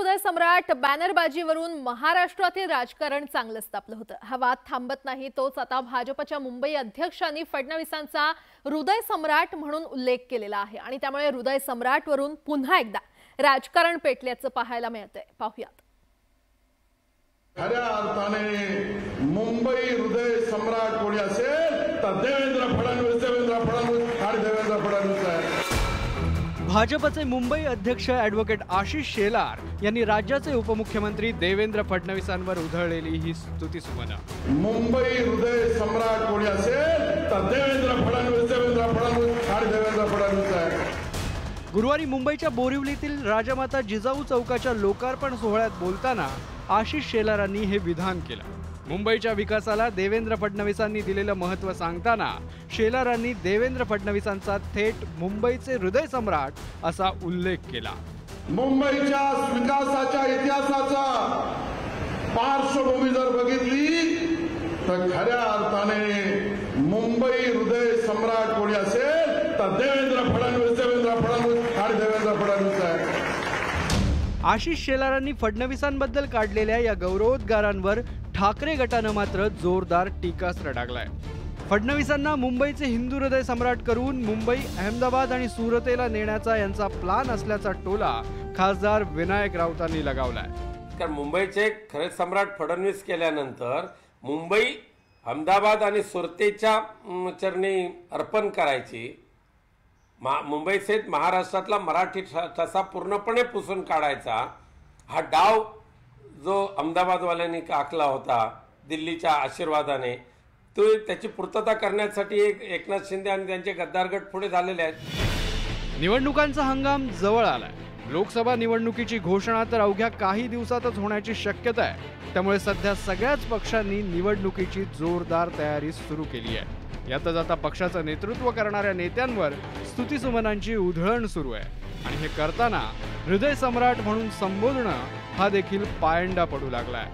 हृदय सम्राट बॅनरबाजीवरून महाराष्ट्रातील राजकारण चांगलंच तापलं होतं। हा वाद थांबत नाही, तोच आता भाजपच्या मुंबई अध्यक्षांनी फडणवीसांचा हृदय सम्राट म्हणून उल्लेख केलेला आहे आणि त्यामुळे हृदय सम्राटवरून पुन्हा एकदा राजकारण पेटल्याचं पाहायला मिळतंय। पाहूयात। खऱ्या अर्थाने मुंबई हृदय सम्राट कोणी असेल तर देवेंद्र फडणवीस आणि देवेंद्र फडणवीस आहे। भाजपचे मुंबई अध्यक्ष ॲडव्होकेट आशिष शेलार यांनी राज्याचे उपमुख्यमंत्री देवेंद्र फडणवीसांवर उधळलेली ही स्तुतिसुमनं। मुंबई हृदय सम्राट कोणी असेल तर देवेंद्र फडणवीस आणि देवेंद्र फडणवीस आहे। गुरुवारी मुंबईच्या बोरिवलीतील राजमाता जिजाऊ चौकाच्या लोकार्पण सोहळ्यात बोलताना आशिष शेलारांनी हे विधान केलं। मुंबईच्या विकासाला देवेंद्र फडणवीसांनी दिलेलं महत्त्व सांगताना शेलारांनी देवेंद्र फडणवीसांचा थेट मुंबईचे हृदय सम्राट असा उल्लेख केला। मुंबईच्या विकासाच्या इतिहासाचा पार्श्वभूमी जर बघितली तर खऱ्या अर्थाने मुंबई हृदय सम्राट कोणी असेल तर देवेंद्र फडणवीस आणि देवेंद्र फडणवीस आहे। आशिष शेलारांनी फडणवीसांबद्दल काढलेल्या या गौरवोद्गारांवर ठाकरे गटानं मात्र जोरदार टीकास्त्र डागलाय। फडणवीसांना मुंबईचे हिंदू हृदय सम्राट करून मुंबई, अहमदाबाद आणि सुरतेला नेण्याचा यांचा प्लान असल्याचा टोला खासदार विनायक राऊतांनी लगावलाय। कारण मुंबईचे खरे सम्राट फडणवीस केल्यानंतर मुंबई, अहमदाबाद आणि सुरतेच्या चरणी अर्पण करायची, मुंबईसहित महाराष्ट्रातला मराठी ठसा पूर्णपणे पुसून काढायचा हा डाव जो अहमदाबादवाल्यांनी आखला होता दिल्लीच्या आशीर्वादाने, तो त्याची पूर्तता करण्यासाठी एकनाथ शिंदे आणि त्यांचे गद्दार गट पुढे झालेले आहेत। निवडणुकांचा हंगाम जवळ आलाय। लोकसभा निवडणुकीची घोषणा तर अवघ्या काही दिवसातच होण्याची शक्यता आहे। त्यामुळे सध्या सगळ्याच पक्षांनी निवडणुकीची जोरदार तयारी सुरू केली आहे। यातच आता पक्षाचं नेतृत्व करणाऱ्या नेत्यांवर स्तुतिसुमनांची उधळण सुरू आहे आणि हे करताना हृदय सम्राट म्हणून संबोधणं हा देखील पायंडा पडू लागलाय।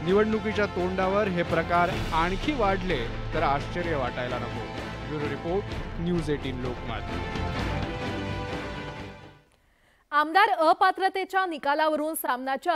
निवडणुकीच्या तोंडावर हे प्रकार आणखी वाढले तर आश्चर्य वाटायला नको। Bureau report, news 18 Lokmat. आमदार अपात्रतेच्या निकालावरून सामनाच्या